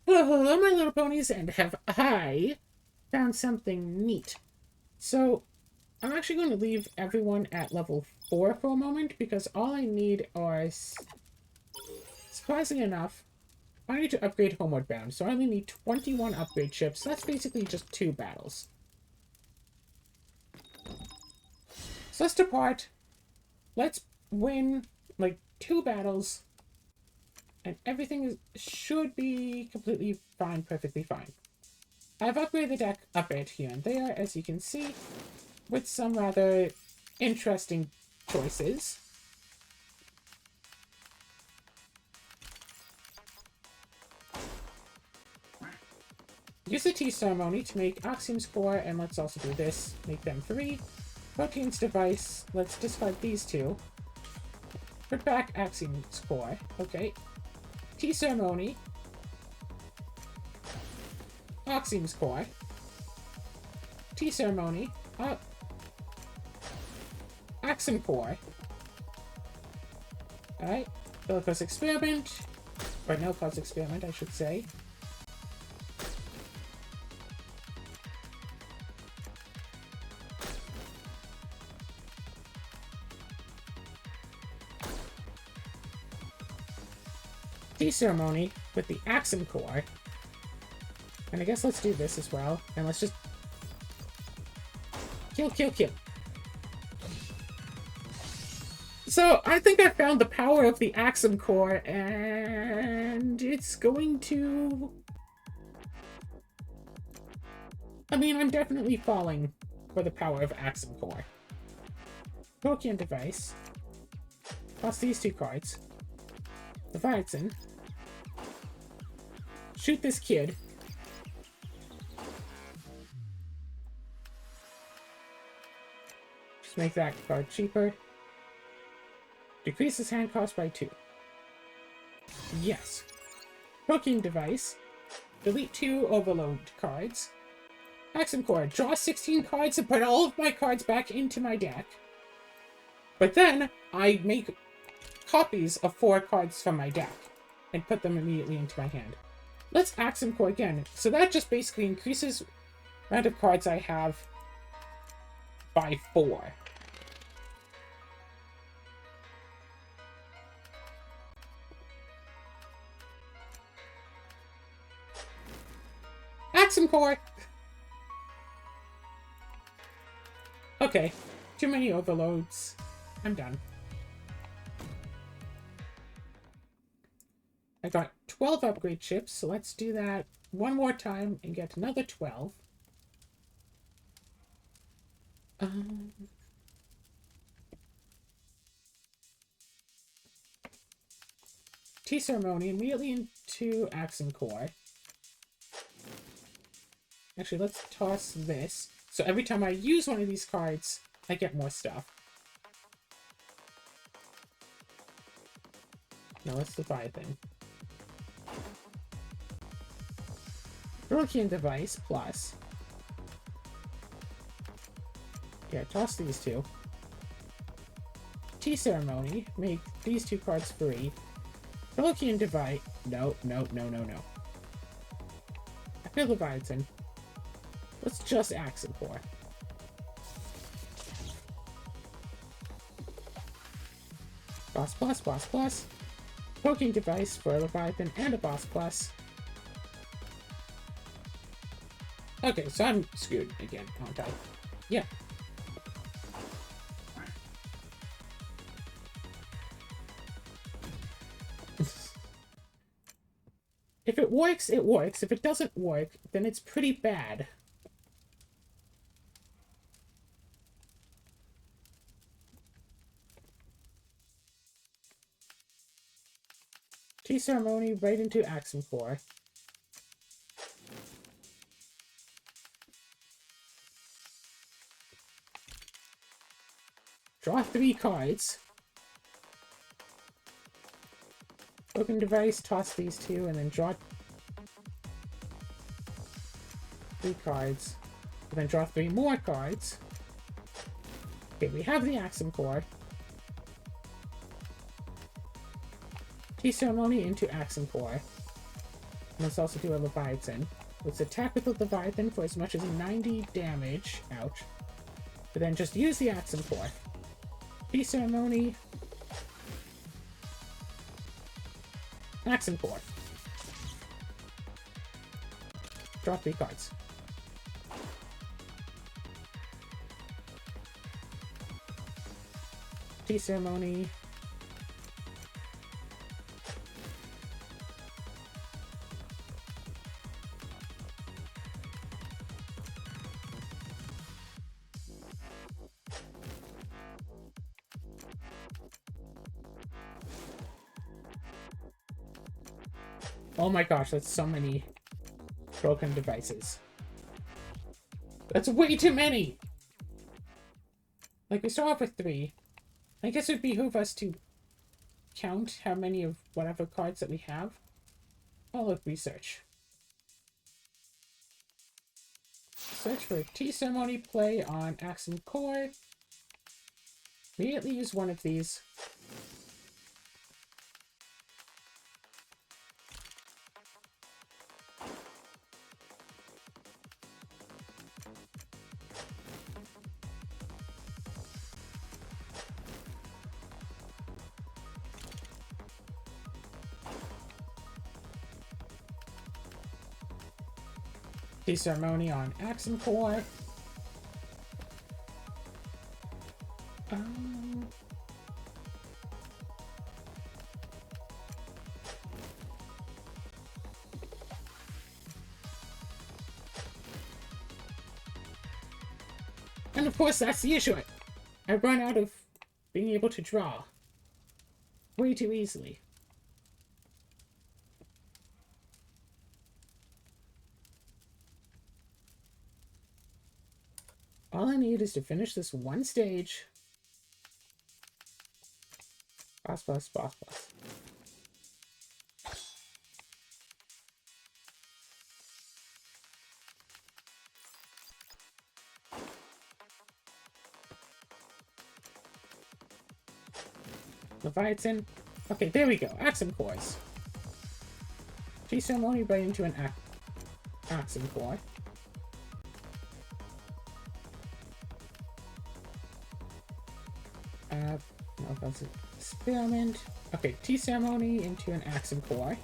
Hello, hello, my little ponies, and have I found something neat. So, I'm actually going to leave everyone at level 4 for a moment, because all I need are, surprisingly enough, I need to upgrade Homeward Bound, so I only need 21 upgrade chips. That's basically just 2 battles. So let's depart. Let's win, like, 2 battles, and should be completely fine, perfectly fine. I've upgraded the deck a bit here and there, as you can see, with some rather interesting choices. Use the tea ceremony to make Axiom's core, and let's also do this. Make them 3. Protein's device, let's discard these 2. Put back Axiom's core. Okay. Tea ceremony. Axiom's core. Tea ceremony. Axiom core. Alright. Bellicose experiment. Or no cause experiment, I should say. Tea ceremony with the Axiom core. And I guess let's do this as well. And let's just kill, kill, kill. So, I think I found the power of the Axiom core, and it's going to... I mean, I'm definitely falling for the power of Axiom core. Pokemon device. Plus these 2 cards. Leviathan. Shoot this kid. Just make that card cheaper. Decreases hand cost by 2. Yes. Pokemon device. Delete 2 overload cards. Axiom core. Draw 16 cards and put all of my cards back into my deck. But then, I make copies of 4 cards from my deck and put them immediately into my hand. Let's Axiom core again. So that just basically increases the amount of cards I have by 4. Axiom core! Okay, too many overloads. I'm done. I got 12 upgrade chips, so let's do that one more time and get another 12. Tea ceremony immediately into Axiom core. Actually, let's toss this. So every time I use one of these cards, I get more stuff. Now let's Leviathan. Hurricane device plus. Yeah, toss these 2. Tea ceremony. Make these 2 cards free. Hurricane device. No, no, no, no, no. I feel Leviathan. Let's just Axiom core. Boss plus, boss plus. Poking device for a Leviathan and a boss plus. Okay, so I'm screwed again, aren't I? Yeah. If it works, it works. If it doesn't work, then it's pretty bad. Tea ceremony right into Axiom core. Draw 3 cards. Open device, toss these 2, and then draw 3 cards. And then draw 3 more cards. Okay, we have the Axiom core. Tea ceremony into Axiom core. Let's also do a Leviathan. Let's attack with the Leviathan for as much as 90 damage. Ouch. But then just use the Axum Core. Tea Ceremony. Axum Core. Draw 3 cards. Tea Ceremony. Oh my gosh, that's so many broken devices. That's way too many! Like, we start off with 3. I guess it would behoove us to count how many of whatever cards that we have. Oh, look, research. Search for Tea Ceremony play on Axum Core. Immediately use one of these. Tea Ceremony on Axum Core. And of course, that's the issue. I run out of being able to draw way too easily. All I need is to finish this one stage. Boss, boss, boss, boss. Leviathan. Okay, there we go. Axum Cores. Tea Ceremony right into an Axum Core. No, that's an experiment. Okay, Tea Ceremony into an Axum Core.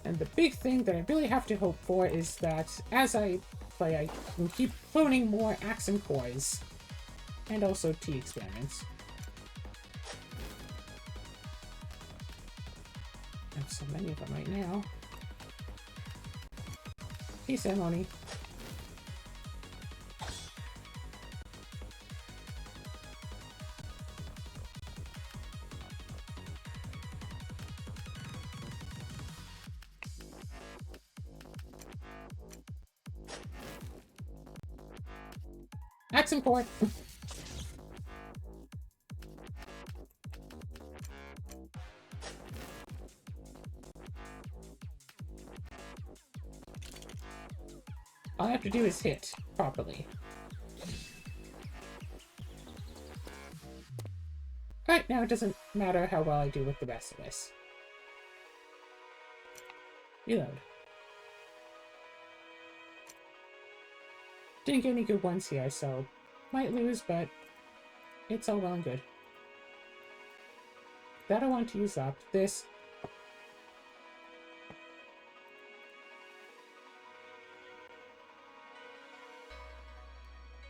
And the big thing that I really have to hope for is that as I play, I can keep cloning more Axum Cores. And also Tea Experiments. I have so many of them right now. Tea Ceremony. Axum Core. All I have to do is hit properly. Right now, it doesn't matter how well I do with the rest of this. Reload. Didn't get any good ones here, so might lose, but it's all well and good. That I want to use up. This.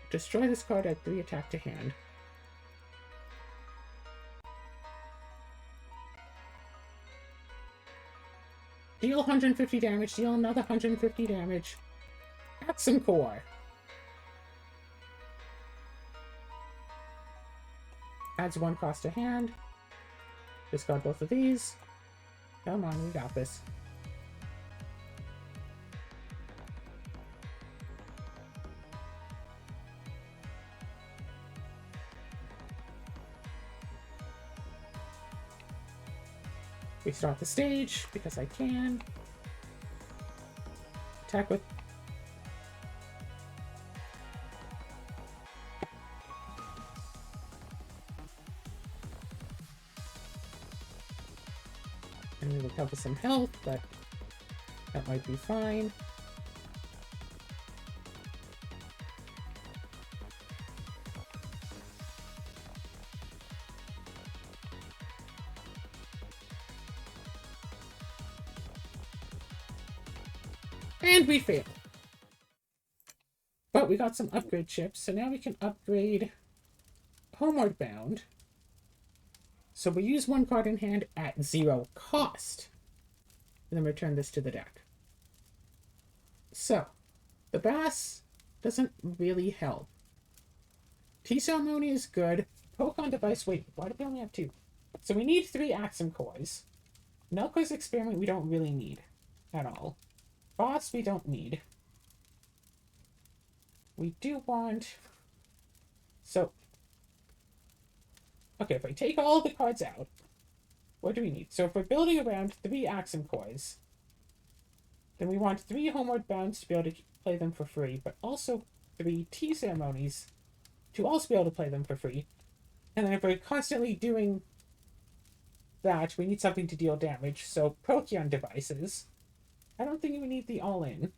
Destroy this card at 3 attack to hand. Deal 150 damage, deal another 150 damage. Axum Core. Adds 1 cost to hand. Discard both of these. Come on, we got this. Restart the stage, because I can. Attack with... And we recover some health, but that might be fine. And we failed. But we got some upgrade chips, so now we can upgrade Homeward Bound. So we use one card in hand at 0 cost. And then return this to the deck. So, the Bass doesn't really help. Tea Ceremony is good. Pokemon Device, wait, why do we only have 2? So we need 3 Axum Cores. Nelko's Experiment we don't really need at all. Boss we don't need. We do want... So... Okay, if I take all the cards out, what do we need? So if we're building around 3 Axum Cores, then we want 3 Homeward Bounds to be able to play them for free, but also 3 Tea Ceremonies to also be able to play them for free. And then if we're constantly doing that, we need something to deal damage, so Procyon Devices. I don't think we need the all-in.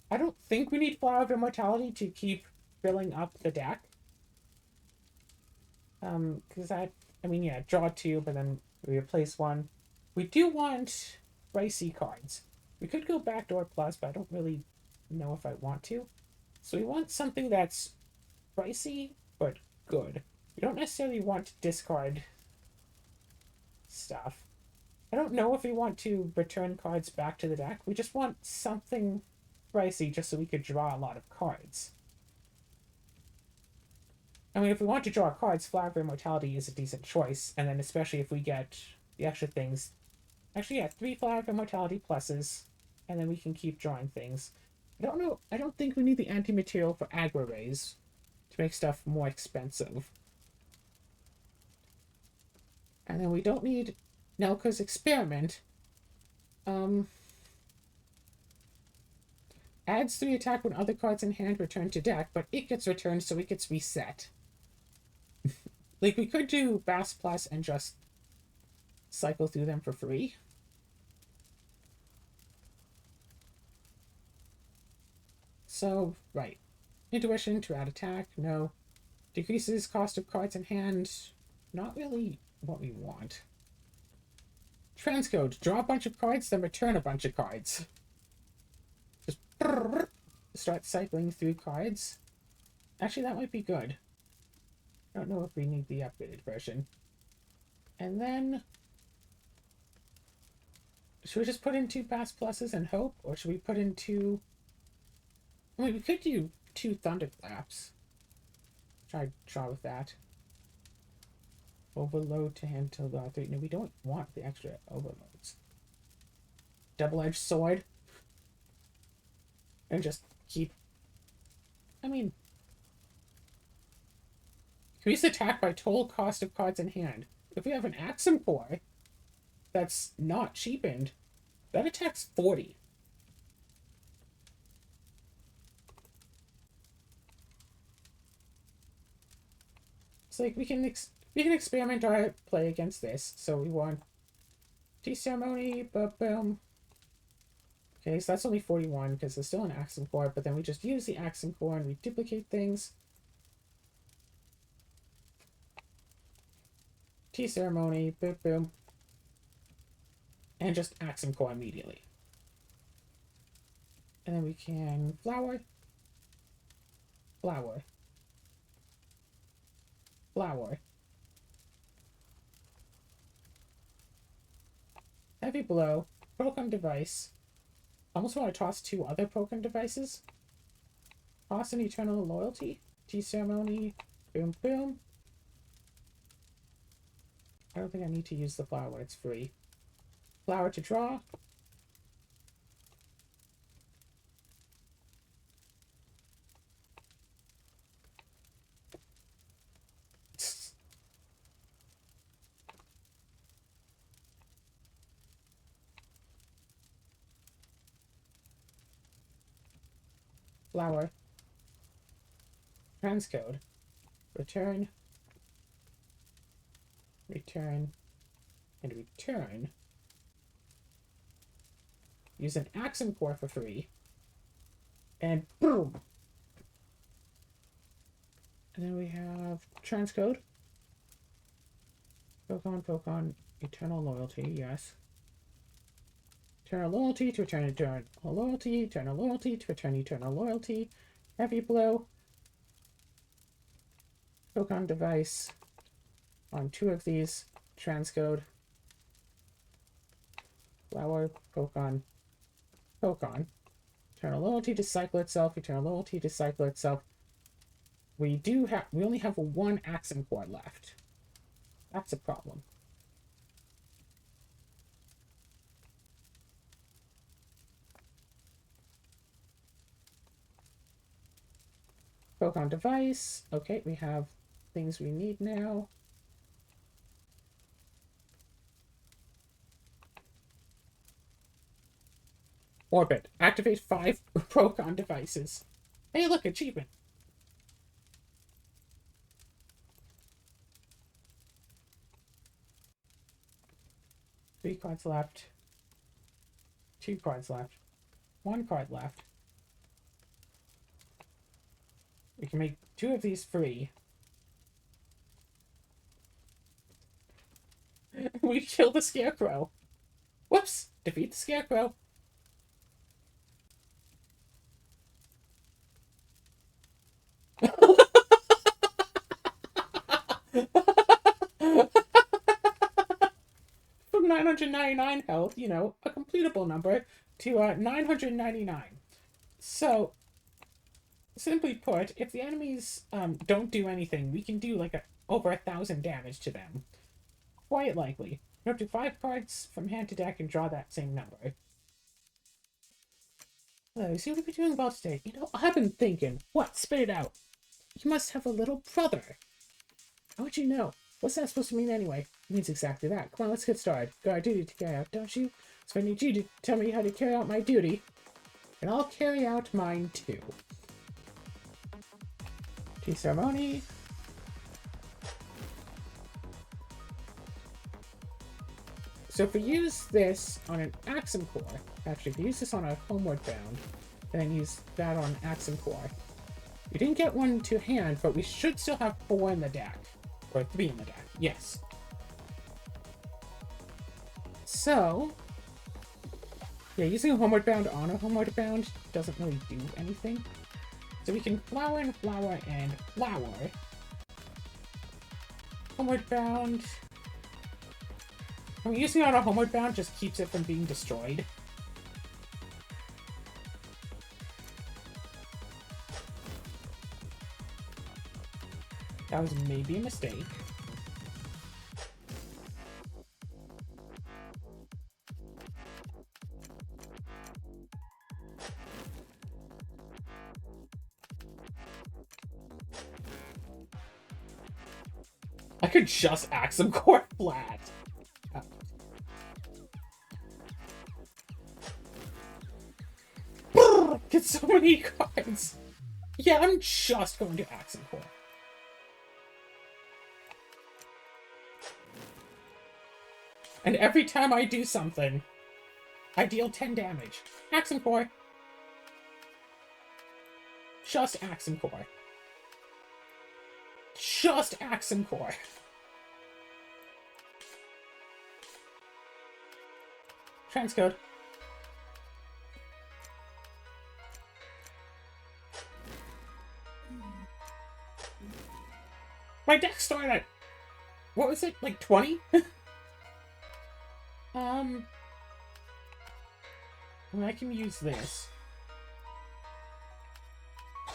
I don't think we need Flower of Immortality to keep filling up the deck. Because I mean, yeah, draw 2, but then we replace 1. We do want pricey cards. We could go Backdoor Plus, but I don't really know if I want to. So we want something that's pricey, but good. We don't necessarily want to discard stuff. I don't know if we want to return cards back to the deck. We just want something pricey just so we could draw a lot of cards. I mean, if we want to draw cards, Flower of Immortality is a decent choice, and then especially if we get the extra things. Actually, yeah, 3 Flower of Immortality pluses, and then we can keep drawing things. I don't know, I don't think we need the anti-material for Aggro Rays to make stuff more expensive. And then we don't need Nelka's Experiment. Adds 3 attack when other cards in hand return to deck, but it gets returned, so it gets reset. Like, we could do Bass Plus and just cycle through them for free. So, right. Intuition to add attack, no. Decreases cost of cards in hand, not really what we want. Transcode, draw a bunch of cards, then return a bunch of cards. Just start cycling through cards. Actually, that might be good. I don't know if we need the upgraded version. And then... should we just put in 2 Bass Pluses and hope? Or should we put in 2... I mean, we could do 2 Thunderclaps. Try draw with that. Overload to hand till the 3. No, we don't want the extra overloads. Double-edged sword. And just keep... I mean... increase attack by total cost of cards in hand. If we have an Axum Core that's not cheapened, that attacks 40. It's like we can experiment our play against this. So we want Tea Ceremony, boom. Okay, so that's only 41 because there's still an Axum Core, but then we just use the Axum Core and we duplicate things. Tea Ceremony, boom. And just Axum Core immediately. And then we can flower. Heavy Blow, Pokemon Device. Almost want to toss 2 other Pokemon Devices. Toss an Eternal Loyalty. Tea Ceremony, boom. I don't think I need to use the flower, it's free. Flower to draw. Flower. Transcode. Return. and return. Use an Axum Core for free. And boom! And then we have transcode. Pokemon, Eternal Loyalty, yes. Eternal Loyalty to return Eternal Loyalty, Eternal Loyalty to return Eternal Loyalty. Heavy Blow. Pokemon device on 2 of these. Transcode. Flower, Pokemon. Eternal Loyalty to cycle itself, Eternal Loyalty to cycle itself. We only have 1 Axum Core left. That's a problem. Pokemon device. Okay, we have things we need now. Orbit. Activate 5 Pokemon devices. Hey, look, achievement. Three cards left. 2 cards left. 1 card left. We can make 2 of these free. We kill the Scarecrow. Whoops! Defeat the Scarecrow. From 999 health, you know, a completable number, to 999. So, simply put, if the enemies don't do anything, we can do like over 1,000 damage to them. Quite likely. Go up to 5 cards from hand to deck and draw that same number. You seem to be doing well today. You know, I've been thinking. What? Spit it out. You must have a little brother. How would you know? What's that supposed to mean anyway? It means exactly that. Come on, let's get started. Got a duty to carry out, don't you? So I need you to tell me how to carry out my duty. And I'll carry out mine too. Tea ceremony. So if we use this on an Axum Core, actually, if we use this on a Homeward Bound, and then use that on Axum Core, we didn't get 1 to hand, but we should still have 4 in the deck. Or 3 in the deck, yes. So, yeah, using a Homeward Bound on a Homeward Bound doesn't really do anything. So we can flower and flower and flower. Homeward Bound. I mean, using it on a Homeward Bound just keeps it from being destroyed. That was maybe a mistake. I could just Axum Core flat. Get so many cards. Yeah, I'm just going to Axum Core. And every time I do something, I deal 10 damage. Axum Core. Just Axum Core. Just Axum Core. Transcode. My deck started at, what was it, like 20? I mean, I can use this.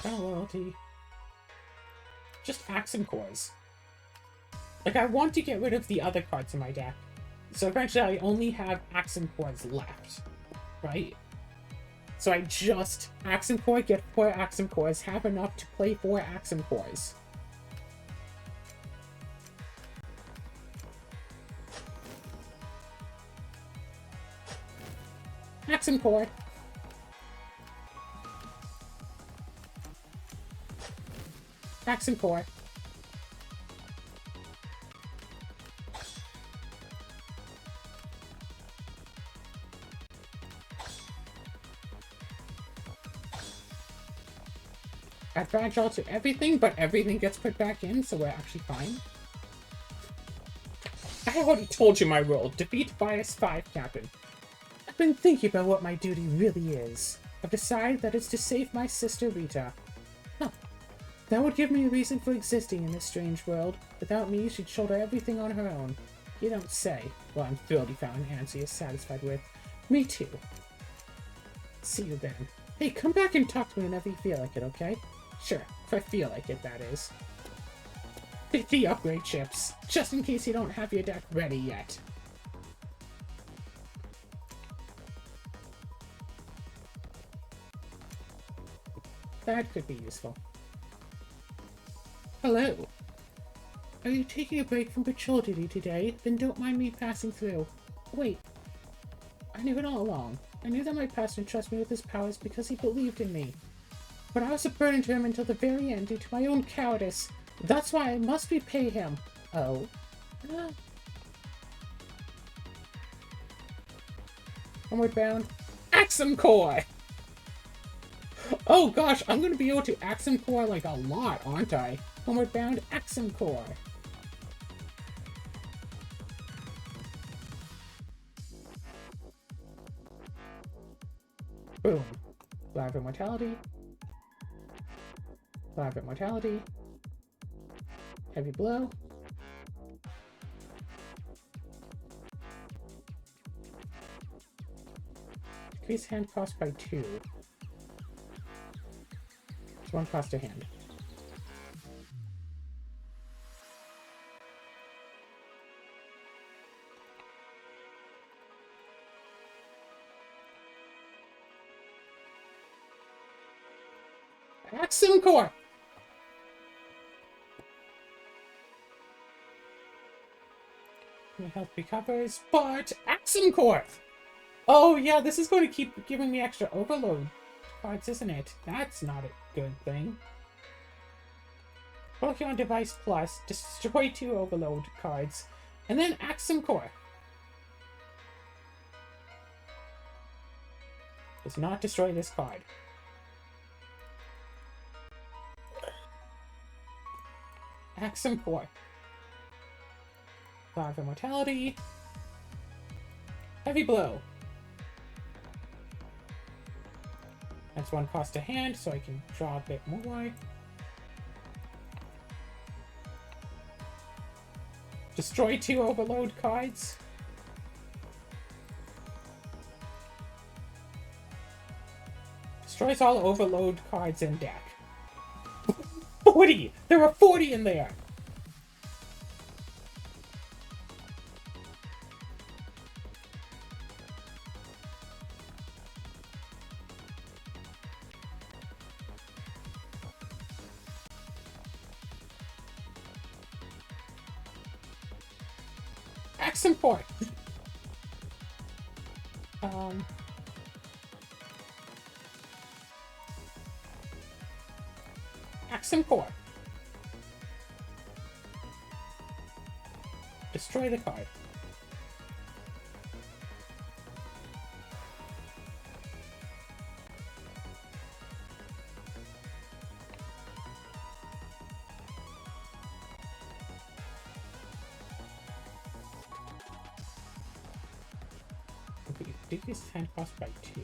Oh, loyalty. Just Axum Cores. Like, I want to get rid of the other cards in my deck. So eventually I only have Axum Cores left. Right? So I just Axum Core, get 4 Axum Cores, have enough to play 4 Axum Cores. Axum Core. Axum Core. Advantage all to everything, but everything gets put back in, so we're actually fine. I already told you my role. Defeat Bias 5, Captain. I've been thinking about what my duty really is. I've decided that it's to save my sister Rita. Huh. That would give me a reason for existing in this strange world. Without me, she'd shoulder everything on her own. You don't say. Well, I'm thrilled you found an answer you're satisfied with. Me too. See you then. Hey, come back and talk to me whenever you feel like it, okay? Sure, if I feel like it, that is. 50 upgrade chips, just in case you don't have your deck ready yet. That could be useful. Hello. Are you taking a break from patrol duty today? Then don't mind me passing through. Wait. I knew it all along. I knew that my pastor trusted me with his powers because he believed in me. But I was a burden to him until the very end due to my own cowardice. That's why I must repay him. Oh. Homeward bound. Axum Core! Oh gosh, I'm gonna be able to Axum Core like a lot, aren't I? Homeward bound, Axum Core. Boom. Live Immortality. Live Immortality. Heavy Blow. Decrease hand cost by 2. It's 1 cost to hand. Axum Core! My health recovers, but Axum Core! Oh yeah, this is going to keep giving me extra overload cards, isn't it? That's not a good thing. Pokemon Device Plus, destroy 2 overload cards, and then Axum Core. Does not destroy this card. Axum Core. 5 Immortality. Heavy Blow. That's 1 cost to hand, so I can draw a bit more. Destroy 2 overload cards. Destroys all overload cards in deck. 40! There were 40 in there! Axum Core. Axum Core. Destroy the card. Decrease hand cost by 2.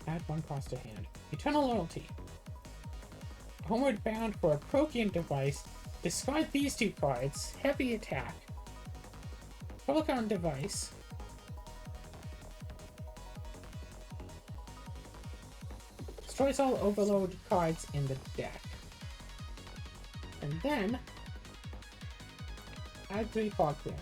Add 1 cost to hand. Eternal Loyalty. Homeward bound for a Protean Device. Discard these 2 cards. Heavy Attack. Pokemon Device. Destroys all overload cards in the deck. And then add 3 Fog Clearing.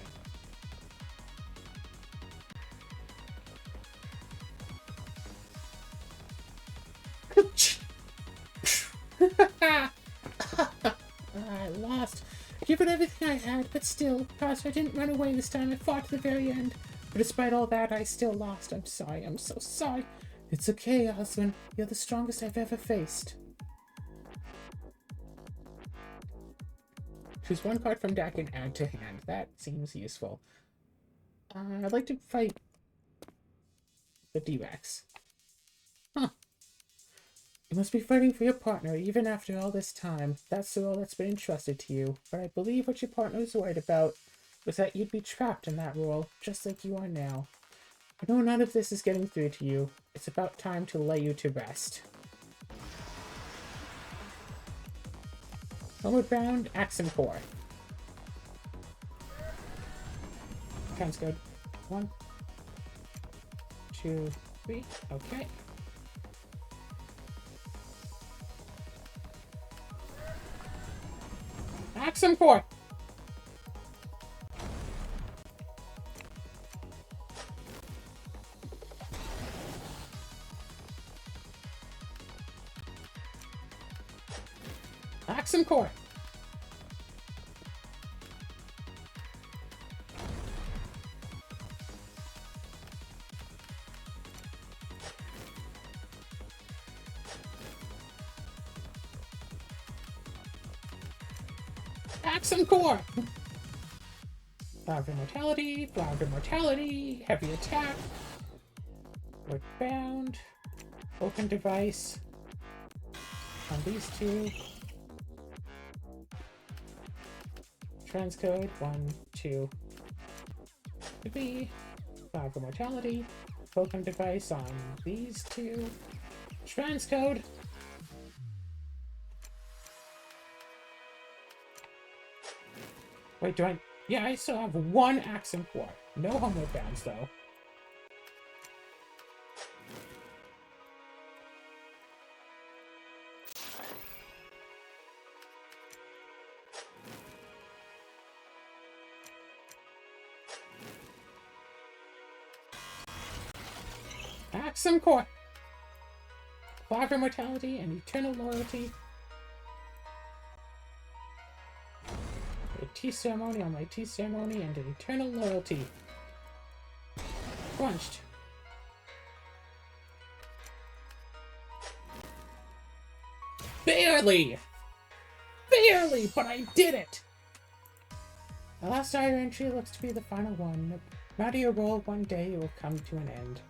I lost. Given everything I had, but still, Pastor, I didn't run away this time. I fought to the very end. But despite all that, I still lost. I'm sorry. I'm so sorry. It's okay, Oswin. You're the strongest I've ever faced. Choose 1 card from deck and add to hand. That seems useful. I'd like to fight the D-Rex. Huh. You must be fighting for your partner even after all this time. That's the role that's been entrusted to you. But I believe what your partner was worried about was that you'd be trapped in that role, just like you are now. I know none of this is getting through to you. It's about time to lay you to rest. Homeward bound, Axum Core. Sounds good. 1, 2, 3. Okay. Axum Core! Axum Core! Axum Core! Flower of Immortality, Flower of Immortality, Heavy Attack, Wood Bound, Open Device on these two. Transcode 1, 2, 3. Flower of Immortality, Open Device on these two. Transcode. Wait, do I? Yeah, I still have one Axum Core. No Homeward Bounds, though. Axum Core! Flower of Immortality and Eternal Loyalty. A tea ceremony on my tea ceremony and an Eternal Loyalty. Crunched. Barely! Barely, but I did it! The last diary entry looks to be the final one. No matter your role, one day it will come to an end.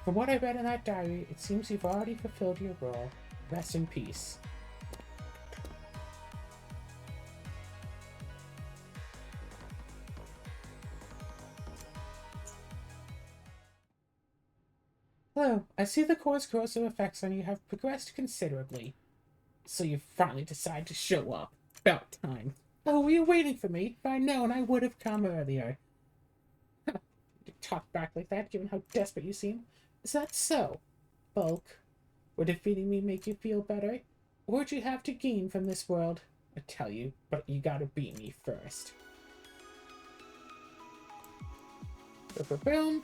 From what I read in that diary, it seems you've already fulfilled your role. Rest in peace. Hello, I see the core's corrosive effects on you have progressed considerably. So you finally decide to show up. About time. Oh, were you waiting for me? If I'd known, I would have come earlier. You talk back like that, given how desperate you seem. Is that so? Bulk, would defeating me make you feel better? What would you have to gain from this world? I tell you, but you gotta beat me first. Boom.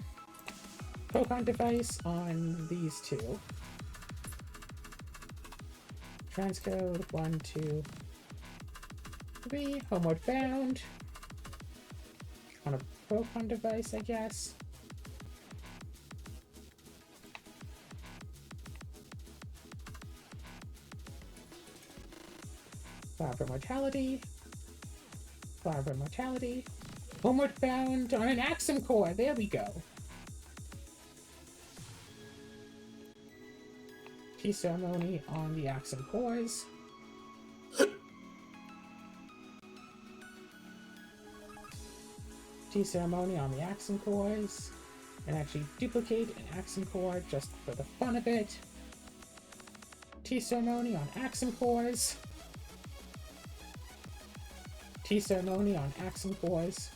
Pokemon device on these two. Transcode 1, 2, 3. Homeward bound. On a Pokemon device, I guess. Flower of Immortality. Flower of Immortality. Homeward bound on an Axum Core. There we go. Tea ceremony on the Axum Cores. Tea ceremony on the Axum Cores. And actually duplicate an Axum Core just for the fun of it. Tea ceremony on Axum Cores. Tea ceremony on Axum Cores.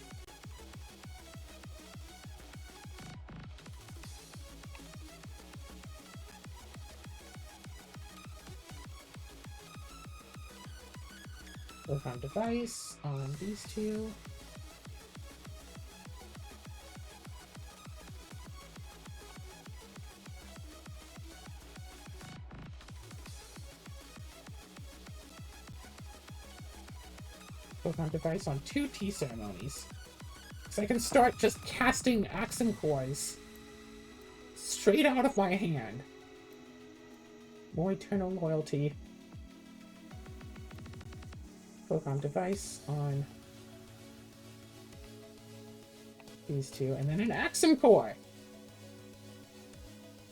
Pokemon device on these two. Pokemon device on 2 tea ceremonies. So I can start just casting Axum Cores straight out of my hand. More Eternal Loyalty. Pokemon device on these two, and then an Axum Core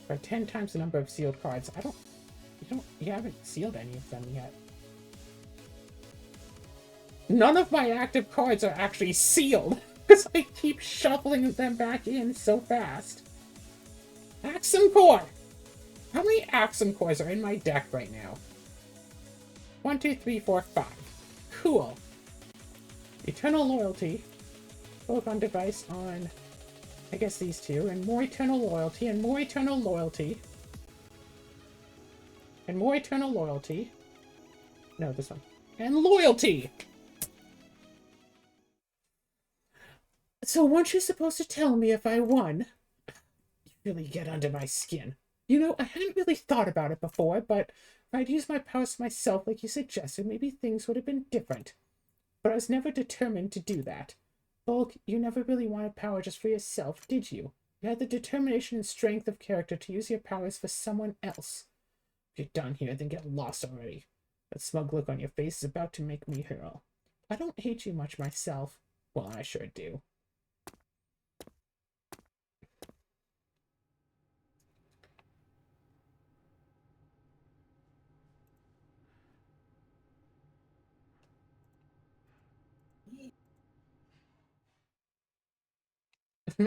for 10 times the number of sealed cards. You haven't sealed any of them yet. None of my active cards are actually sealed, because I keep shuffling them back in so fast. Axum Core! How many Axum Cores are in my deck right now? 1, 2, 3, 4, 5. Cool. Eternal Loyalty. Pokemon Device on, I guess, these two. And more Eternal Loyalty, and more Eternal Loyalty. And more Eternal Loyalty. No, this one. And Loyalty! So weren't you supposed to tell me if I won? You really get under my skin. You know, I hadn't really thought about it before, but if I'd used my powers myself like you suggested, maybe things would have been different. But I was never determined to do that. Bulk, you never really wanted power just for yourself, did you? You had the determination and strength of character to use your powers for someone else. If you're done here, then get lost already. That smug look on your face is about to make me hurl. I don't hate you much myself. Well, I sure do.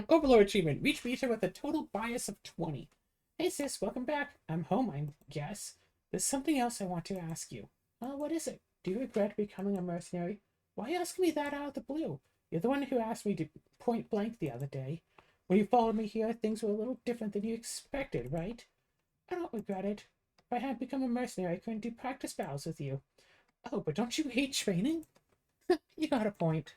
Overlord achievement. Reach meter with a total bias of 20. Hey sis, welcome back. I'm home, I guess. There's something else I want to ask you. What is it? Do you regret becoming a mercenary? Why ask me that out of the blue? You're the one who asked me to point blank the other day. When you followed me here, things were a little different than you expected, right? I don't regret it. If I hadn't become a mercenary, I couldn't do practice battles with you. Oh, but don't you hate training? You got a point.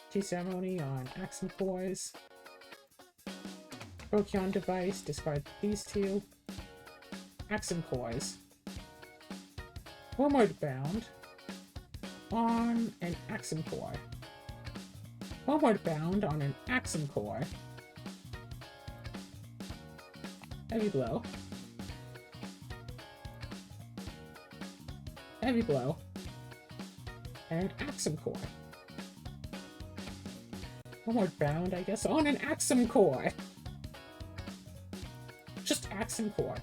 Tea ceremony on Axum Cores. Procyon device, discard these two. Axum Cores. Homeward bound on an Axum Core. Homeward bound on an Axum Core. Heavy blow. Heavy blow. And Axum Core. Homeward bound, I guess, on an Axum Core. Just Axum Core.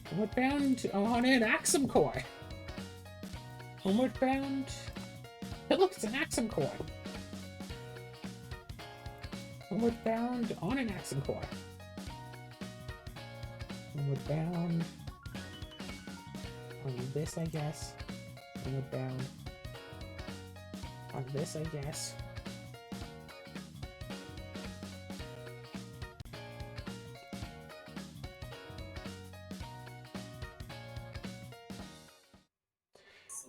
Homeward bound on an Axum Core. Homeward bound. Hey, look, it's an Axum Core. Homeward bound on an Axum Core. Homeward bound on this, I guess. Homeward bound on this, I guess.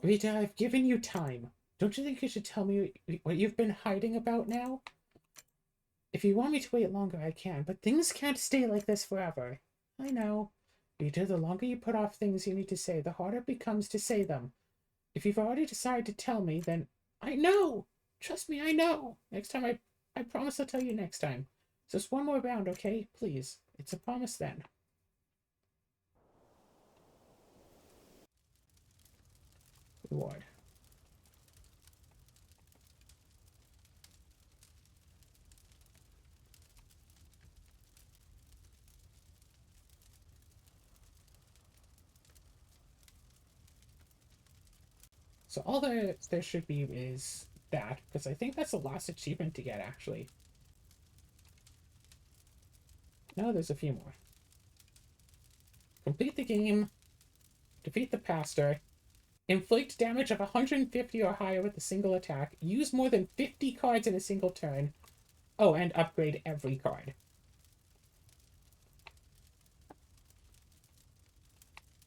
Rita, I've given you time. Don't you think you should tell me what you've been hiding about now? If you want me to wait longer, I can, but things can't stay like this forever. I know. Rita, the longer you put off things you need to say, the harder it becomes to say them. If you've already decided to tell me, then I know! Trust me, I know! Next time, I promise I'll tell you next time. Just one more round, okay? Please. It's a promise then. Reward. So all there should be is that, because I think that's the last achievement to get, actually. No, there's a few more. Complete the game, defeat the pastor, inflict damage of 150 or higher with a single attack, use more than 50 cards in a single turn, oh, and upgrade every card.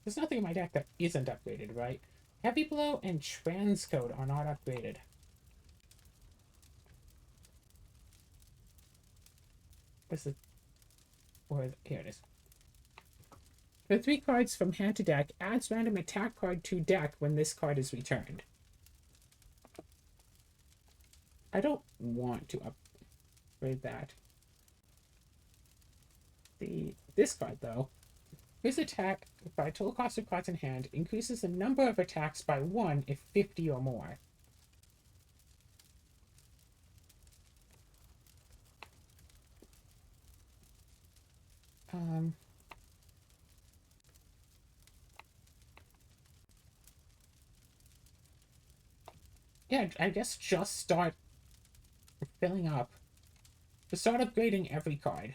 There's nothing in my deck that isn't upgraded, right? Heavy Blow and Transcode are not upgraded. Where's the... Here it is. For 3 cards from hand to deck, adds random attack card to deck when this card is returned. I don't want to upgrade that. This card, though, his attack by total cost of cards in hand increases the number of attacks by 1 if 50 or more. Yeah, I guess just start filling up. Just start upgrading every card.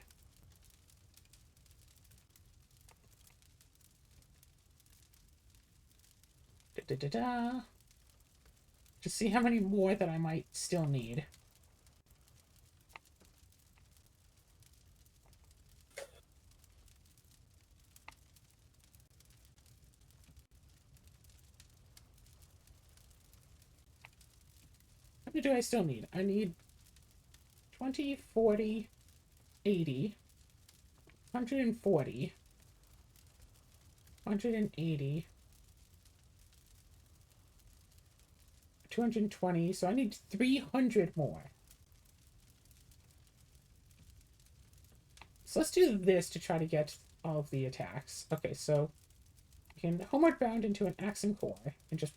Da-da-da-da. Just see how many more that I might still need. How many do I still need? I need 20, 40, 80, 140, 180, 220, so I need 300 more. So let's do this to try to get all of the attacks. Okay, so you can homeward bound into an Axum Core and just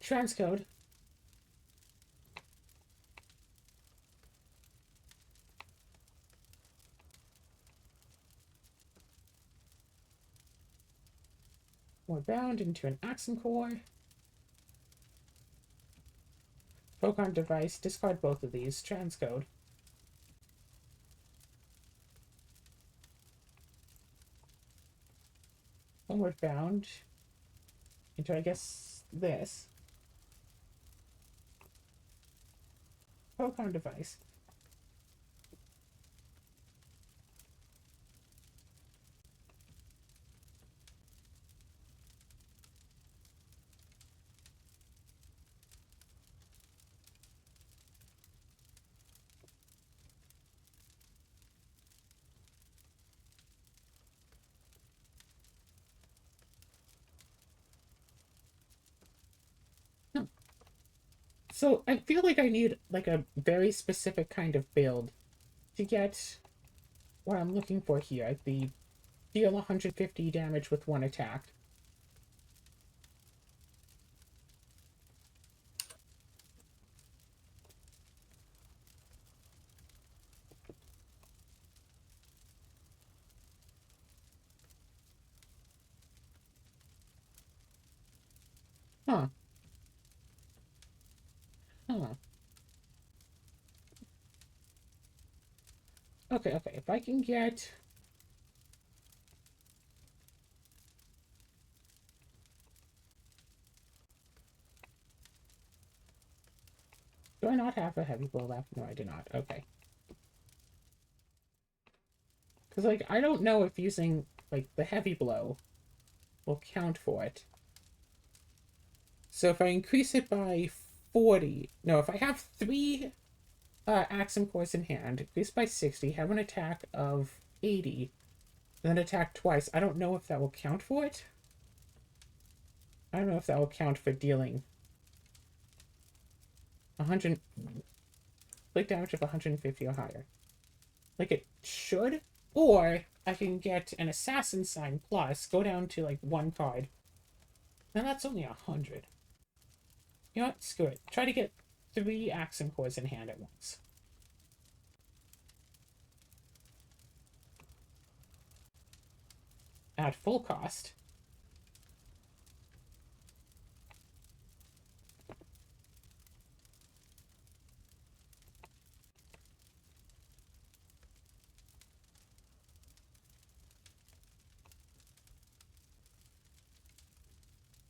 transcode. Homeward bound into an Axum Core. Pokemon device, discard both of these, transcode. Homeward bound into, I guess, this. Pokemon device. So I feel like I need like a very specific kind of build to get what I'm looking for here. The deal 150 damage with one attack. Huh. Huh. Okay, okay. If I can get... Do I not have a heavy blow left? No, I do not. Okay. Because, like, I don't know if using, like, the heavy blow will count for it. So if I increase it by 40... No, if I have 3 Axum Cores in hand, increase by 60, have an attack of 80, and then attack twice, I don't know if that will count for it. I don't know if that will count for dealing 100... Like, damage of 150 or higher. Like, it should. Or I can get an Assassin Sign plus, go down to, like, 1 card. Now that's only 100. You know what? Screw it. Try to get 3 Axum Cores in hand at once. At full cost.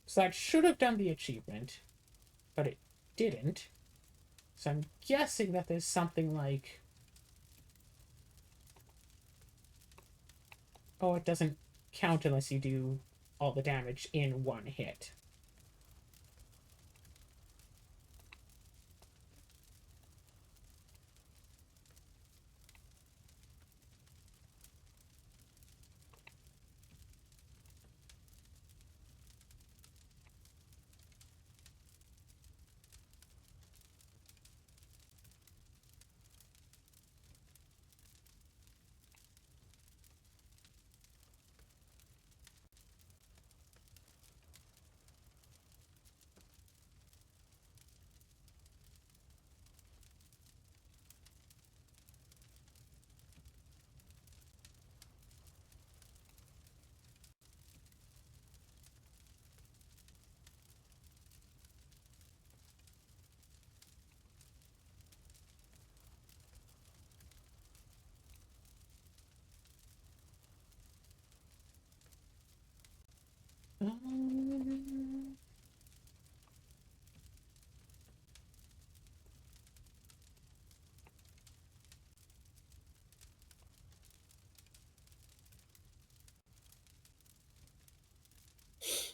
So that should have done the achievement, but it didn't. So I'm guessing that there's something like... Oh, it doesn't count unless you do all the damage in 1 hit.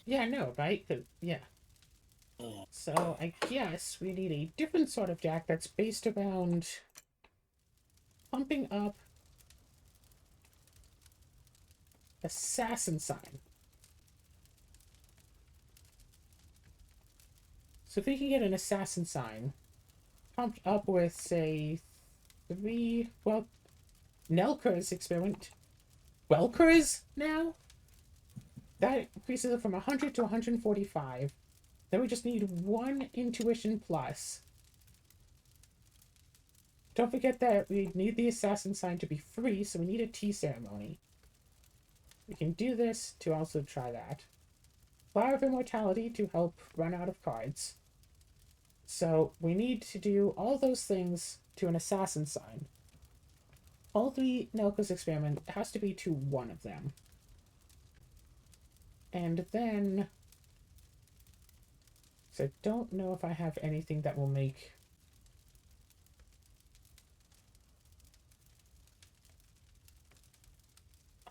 Yeah, no, right? Yeah. So I guess we need a different sort of deck that's based around pumping up Assassin Sign. So if we can get an Assassin Sign pumped up with, say, three, well, Nelker's experiment. Welker's now? That increases it from 100 to 145. Then we just need one Intuition plus. Don't forget that we need the Assassin Sign to be free, so we need a tea ceremony. We can do this to also try that. Flower of Immortality to help run out of cards. So we need to do all those things to an Assassin Sign. All three Nelka's experiment has to be to one of them. And then... So I don't know if I have anything that will make...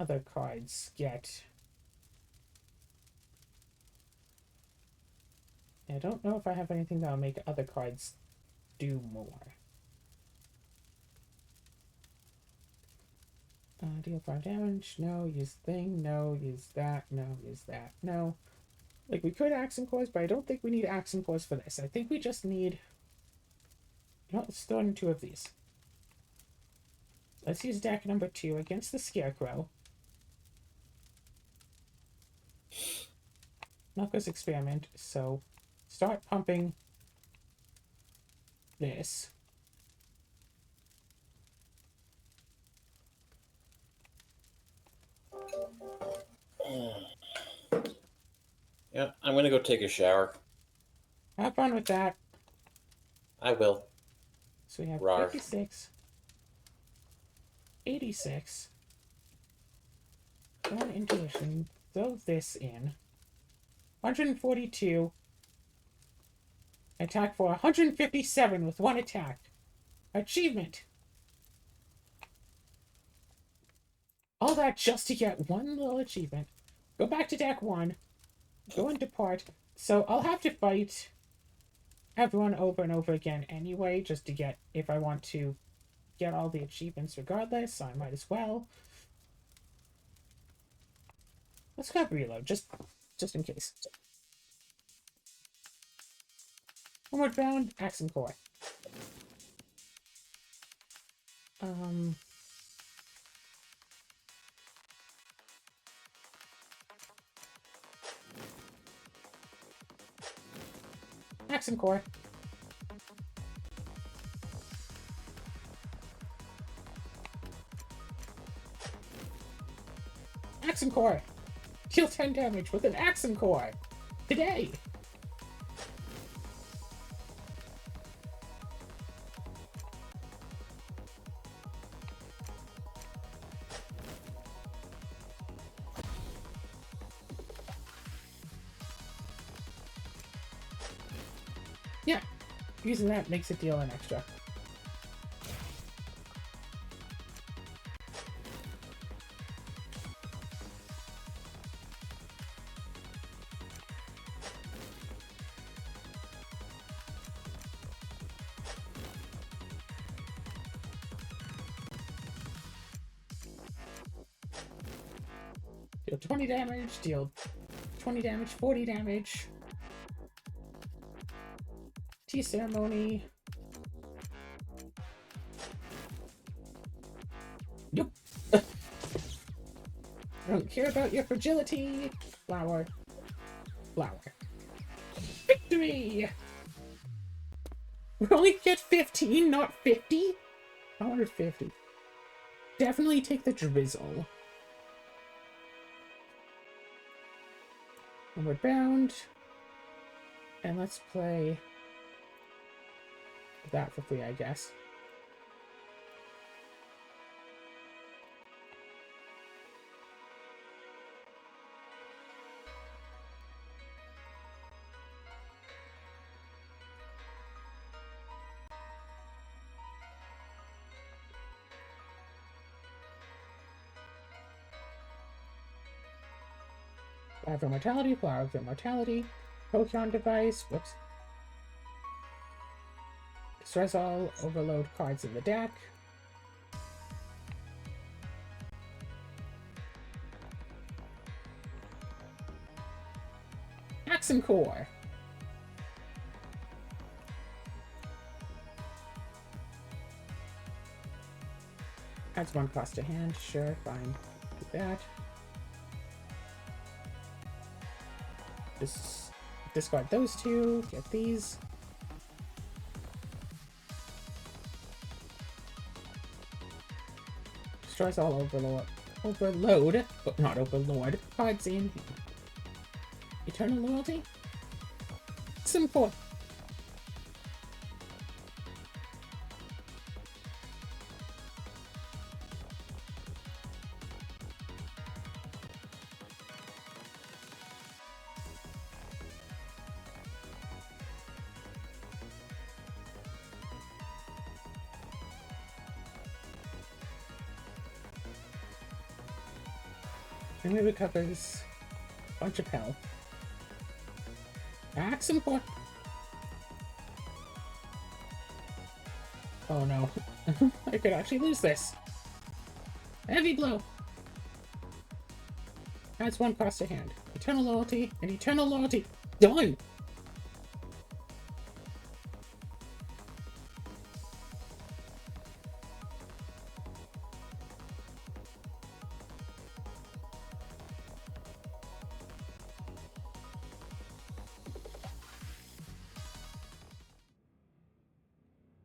other cards get... I don't know if I have anything that will make other cards do more. Deal 5 damage. No. Use thing. No. Use that. No. Use that. No. Like, we could Accent Cores, but I don't think we need Accent Cores for this. I think we just need... You know, let's throw in 2 of these. Let's use deck number 2 against the Scarecrow. Knuckles experiment, so start pumping this. Yeah, I'm gonna go take a shower. Have fun with that. I will. So we have Rar. 56, 86, one Intuition, throw this in, 142, attack for 157 with 1 attack. Achievement! All that just to get 1 little achievement. Go back to deck 1, go and depart. So I'll have to fight everyone over and over again anyway, just to get, if I want to get all the achievements regardless, so I might as well. Let's grab reload, just in case. Homeward Bound, Accent Core. Accent Core. Accent Core! Deal 10 damage with an Accent Core! Today! Yeah, using that makes it deal an extra. Deal 20 damage, deal 20 damage, 40 damage. Tea ceremony. Nope. I don't care about your fragility. Flower. Flower. Victory! We only get 15, not 50? I wanted 50. Definitely take the drizzle. Homeward Bound. And let's play that for free, I guess. Flower of Immortality, Flower of Immortality, Pokemon Device, whoops. Destroys all overload cards in the deck. Axum Core. Adds 1 cost to hand, sure, fine. Do that. Discard those two, get these. Destroys all overload, but not overlord, cards in Eternal Loyalty? Simple. And it recovers a bunch of hell. Axum Core. Oh no. I could actually lose this. Heavy Blow. Adds 1 cost to hand. Eternal Loyalty and Eternal Loyalty. Done!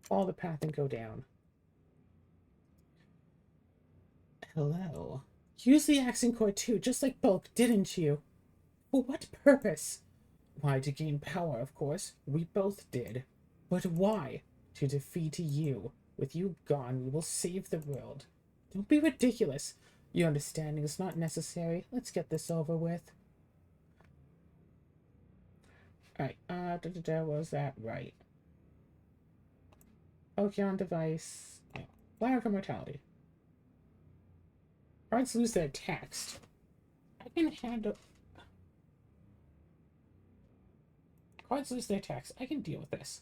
Follow the path and go down. Hello. Use the Axum Core too, just like Bulk, didn't you? For what purpose? Why, to gain power, of course. We both did. But why? To defeat you. With you gone, we will save the world. Don't be ridiculous. Your understanding is not necessary. Let's get this over with. Alright, was that right? Pokemon Device. No. Flower of Immortality. Cards lose their text. I can handle... Cards lose their text. I can deal with this.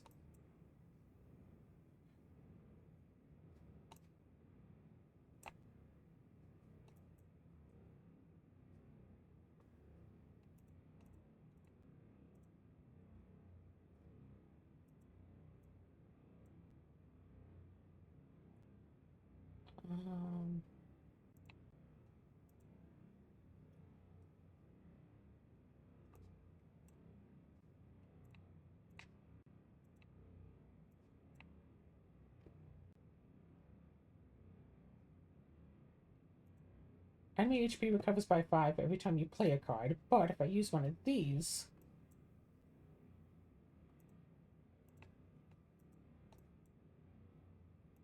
Enemy HP recovers by 5 every time you play a card, but if I use one of these...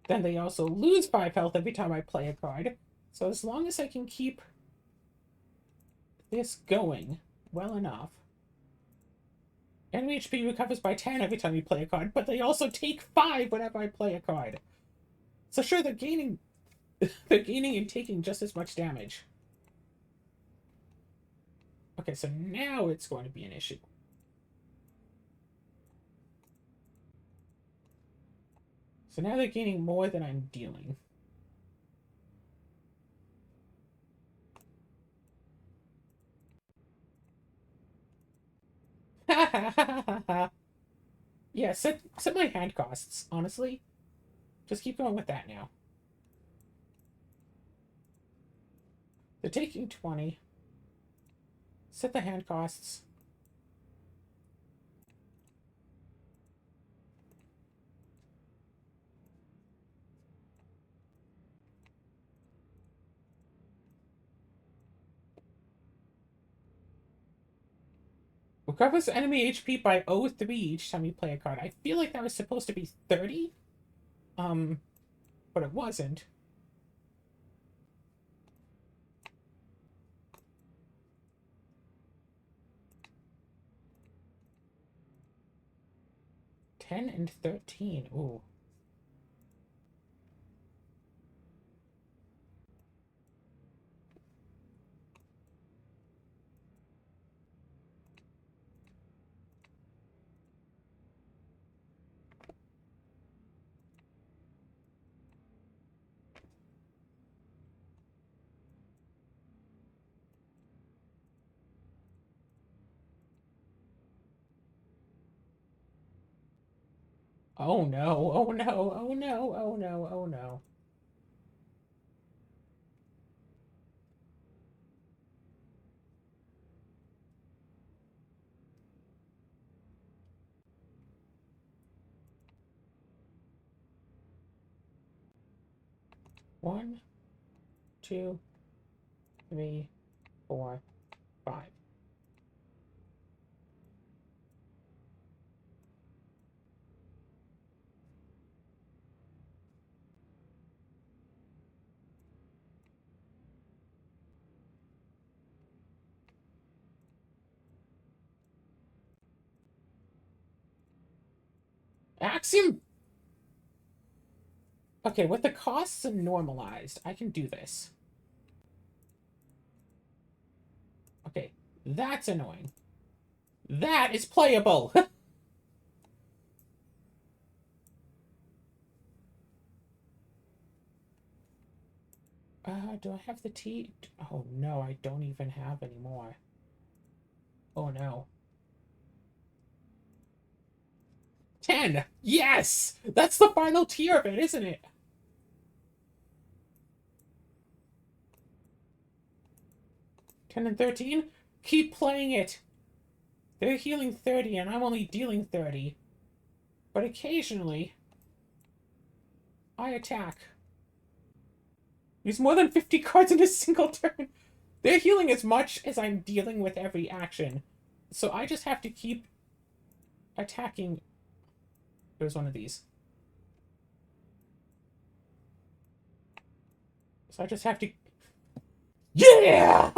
then they also lose 5 health every time I play a card. So as long as I can keep this going well enough... Enemy HP recovers by 10 every time you play a card, but they also take 5 whenever I play a card. So sure, they're gaining and taking just as much damage. Okay, so now it's going to be an issue. So now they're gaining more than I'm dealing. Yeah, set my hand costs, honestly. Just keep going with that now. They're taking 20. Set the hand costs. Recovers enemy HP by 0.3 each time you play a card. I feel like that was supposed to be 30. But it wasn't. $10 and $13. Ooh. Oh no, oh no, oh no, oh no, oh no. One, two, three, four, five. Axiom. Okay, with the costs normalized, I can do this. Okay, that's annoying. That is playable. Do I have the tea? Oh no, I don't even have any more. Oh no. 10! Yes! That's the final tier of it, isn't it? Ten and 13? Keep playing it! They're healing 30 and I'm only dealing 30. But occasionally, I attack. Use more than 50 cards in a single turn. They're healing as much as I'm dealing with every action. So I just have to keep attacking. There's one of these. So I just have to... Yeah!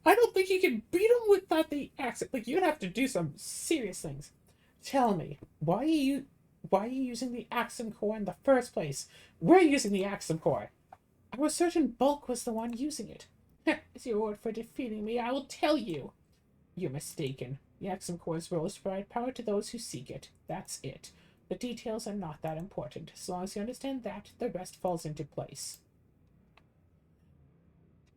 I don't think you can beat them without the axe. Like, you'd have to do some serious things. Tell me, why are you using the Axum Core in the first place? We're using the Axum Core. I was certain Bulk was the one using it. As your reward for defeating me, I will tell you. You're mistaken. The Axum Core's role is to provide power to those who seek it. That's it. The details are not that important. As long as you understand that, the rest falls into place.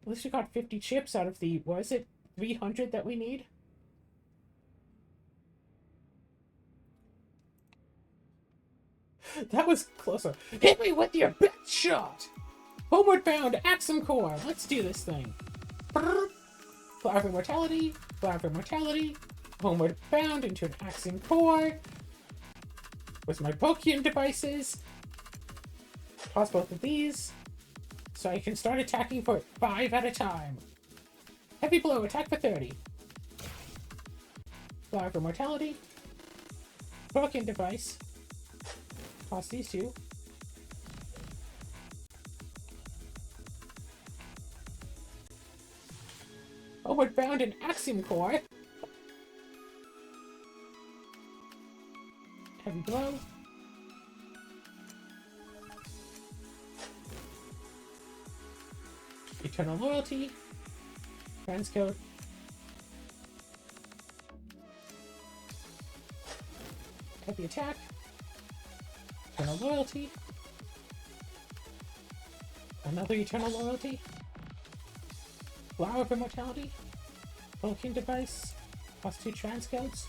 At least we got 50 chips out of the, what is it, 300 that we need? That was closer. Hit me with your best shot! Homeward bound, Axum Core. Let's do this thing. Flower of Immortality, Flower of Immortality, Homeward bound into an Axum Core. With my Pokemon devices. Toss both of these. So I can start attacking for 5 at a time. Heavy Blow, attack for 30. Flower of Immortality. Pokemon device. Toss these two. Homeward bound in Axiom Core. Heavy Blow. Eternal Loyalty. Transcode. Heavy Attack. Eternal Loyalty. Another Eternal Loyalty. Flower of Immortality. Vulcan Device. Plus 2 Transcodes.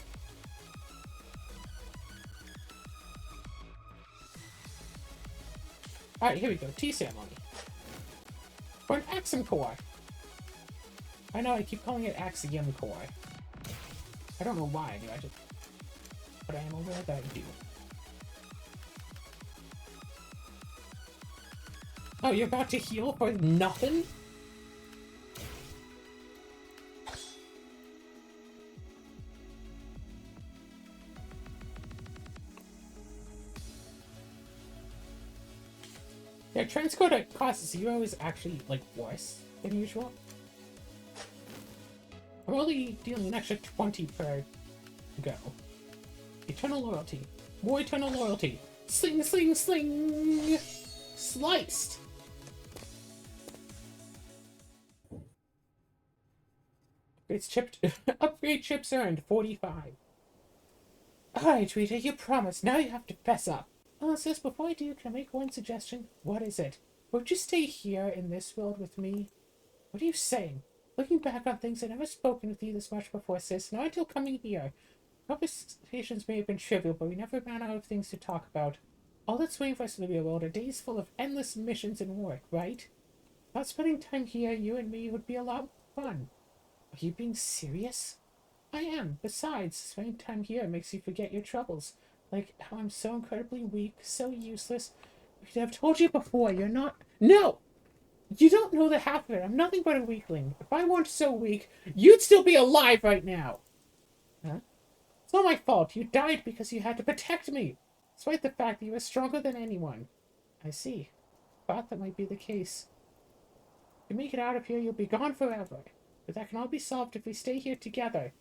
Alright, here we go. Tea Ceremony. For an Axiom Core. I know I keep calling it Axiom Core. I don't know why I do. But I am aware that I do. Oh, you're about to heal for nothing? Yeah, transcode at cost 0 is actually, like, worse than usual. I'm only dealing an extra 20 per go. Eternal Loyalty. More Eternal Loyalty. Sling, sling, sling! Sliced! Upgrade chips earned, 45. Alright, Rita, you promised. Now you have to fess up. Sis, before I do, can I make one suggestion? What is it? Would you stay here in this world with me? What are you saying? Looking back on things, I've never spoken with you this much before, sis. Not until coming here. Conversations may have been trivial, but we never ran out of things to talk about. All that's waiting for us in the real world are days full of endless missions and work, right? Not spending time here, you and me, would be a lot more fun. Are you being serious? I am. Besides, spending time here makes you forget your troubles. Like how I'm so incredibly weak, so useless. I've told you before, you're not... No! You don't know the half of it. I'm nothing but a weakling. If I weren't so weak, you'd still be alive right now. Huh? It's not my fault. You died because you had to protect me, despite the fact that you were stronger than anyone. I see. Thought that might be the case. If you make it out of here, you'll be gone forever. But that can all be solved if we stay here together.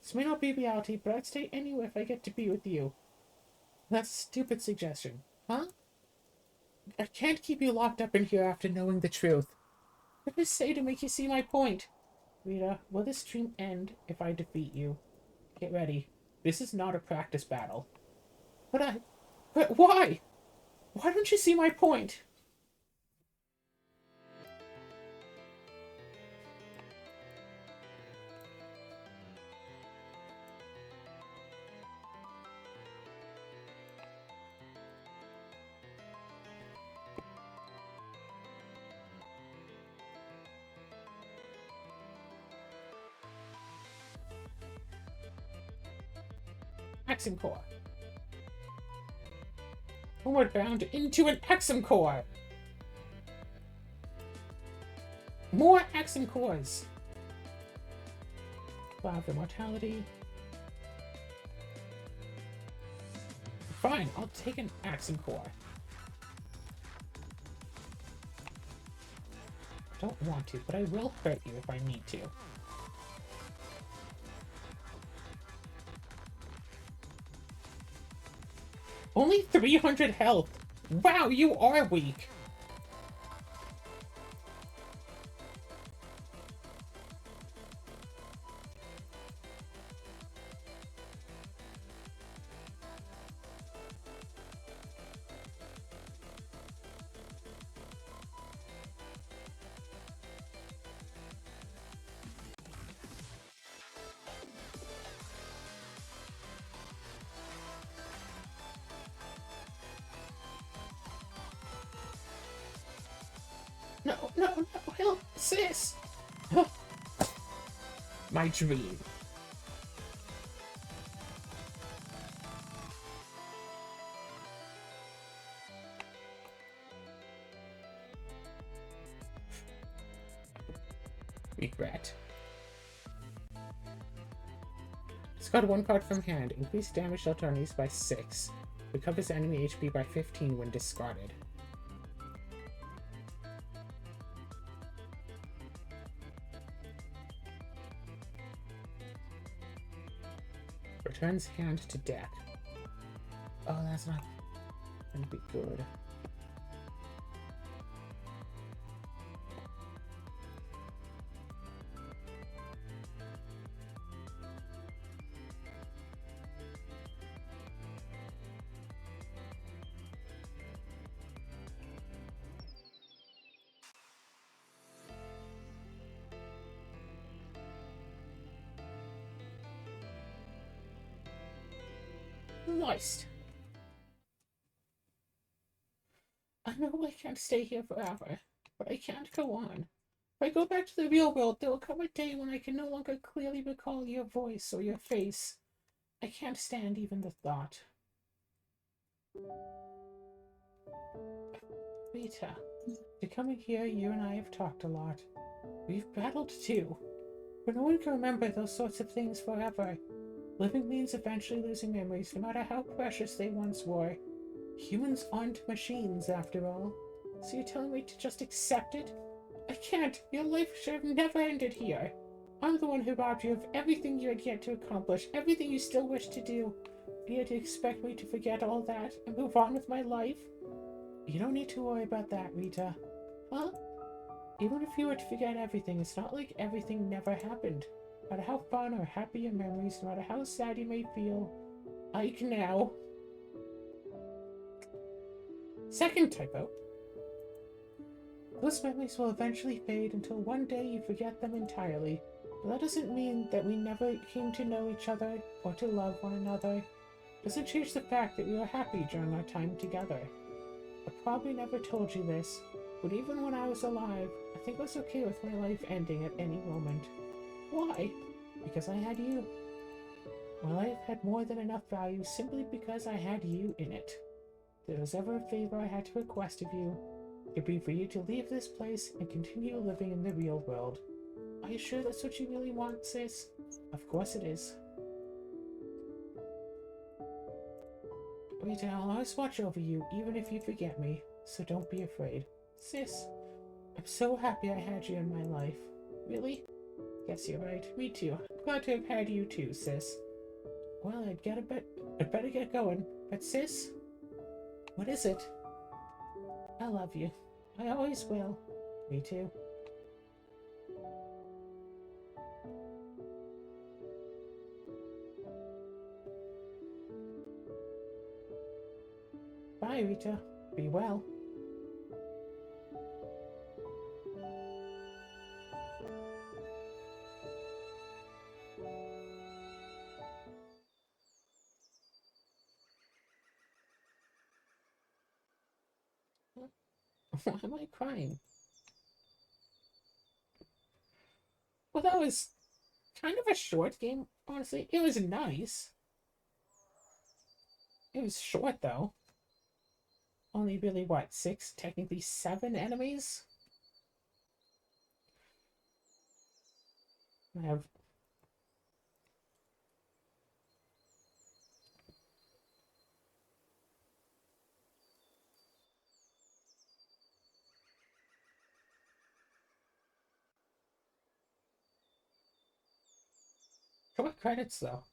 This may not be reality, but I'd stay anywhere if I get to be with you. That's a stupid suggestion. Huh? I can't keep you locked up in here after knowing the truth. What did I say to make you see my point? Rita, will this dream end if I defeat you? Get ready. This is not a practice battle. But why? Why don't you see my point? Axum Core. Homeward bound into an Axum Core. More Axum Cores. Flower of Immortality. Fine, I'll take an Axum Core. I don't want to, but I will hurt you if I need to. Only 300 health. Wow, you are weak. No, help, sis! My dream. Regret. Discard one card from hand. Increase damage dealt to enemies by 6. Recovers enemy HP by 15 when discarded. Returns hand to deck. Oh, that's not gonna be good. Moist. I know I can't stay here forever, but I can't go on. If I go back to the real world, there will come a day when I can no longer clearly recall your voice or your face. I can't stand even the thought. Rita, becoming here, you and I have talked a lot. We've battled too, but no one can remember those sorts of things forever. Living means eventually losing memories, no matter how precious they once were. Humans aren't machines, after all. So you're telling me to just accept it? I can't. Your life should have never ended here. I'm the one who robbed you of everything you had yet to accomplish, everything you still wish to do. And yet you expect me to forget all that and move on with my life? You don't need to worry about that, Rita. Huh? Even if you were to forget everything, it's not like everything never happened. No matter how fun or happy your memories, no matter how sad you may feel, Ike now. Second typo. Those memories will eventually fade until one day you forget them entirely. But that doesn't mean that we never came to know each other or to love one another. Doesn't change the fact that we were happy during our time together. I probably never told you this, but even when I was alive, I think I was okay with my life ending at any moment. Why? Because I had you. My life had more than enough value simply because I had you in it. If there was ever a favor I had to request of you, it'd be for you to leave this place and continue living in the real world. Are you sure that's what you really want, sis? Of course it is. Rita, I'll always watch over you, even if you forget me, so don't be afraid. Sis, I'm so happy I had you in my life. Really? Guess you're right. Me too. I'm glad to have had you too, sis. Well, I'd better get going. But sis? What is it? I love you. I always will. Me too. Bye, Rita. Be well. Why am I crying? Well, that was kind of a short game, honestly. It was nice. It was short, though. Only really, what, 6, technically 7 enemies? I have... Short credits, though.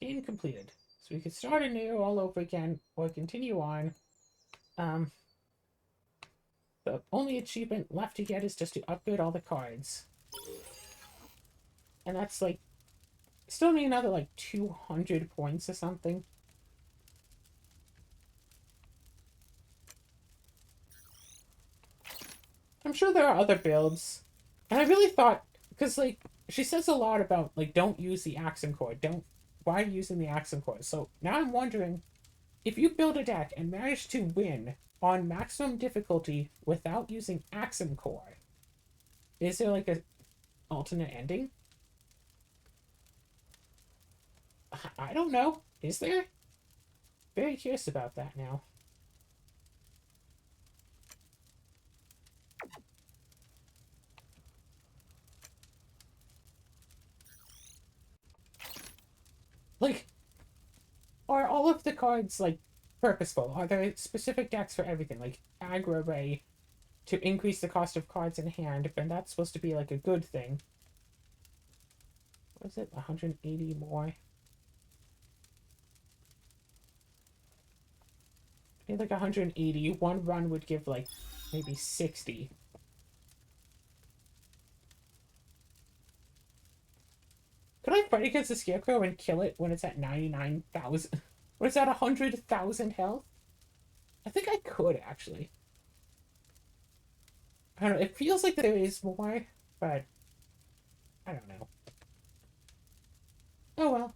Game completed. So we could start anew all over again, or continue on. The only achievement left to get is just to upgrade all the cards. And that's like, still need another like 200 points or something. I'm sure there are other builds. And I really thought, because like, she says a lot about like, don't use the Axum Core. Why are you using the Axum Core? So now I'm wondering, if you build a deck and manage to win on maximum difficulty without using Axum Core, is there like a alternate ending? I don't know. Is there? Very curious about that now. Like, are all of the cards, like, purposeful? Are there specific decks for everything? Like, Aggro Ray to increase the cost of cards in hand, and that's supposed to be, like, a good thing. What is it? 180 more? I think, like, 180. One run would give, like, maybe 60. Could I fight against the Scarecrow and kill it when it's at 99,000? When it's at 100,000 health? I think I could, actually. I don't know, it feels like there is more, but I don't know. Oh well.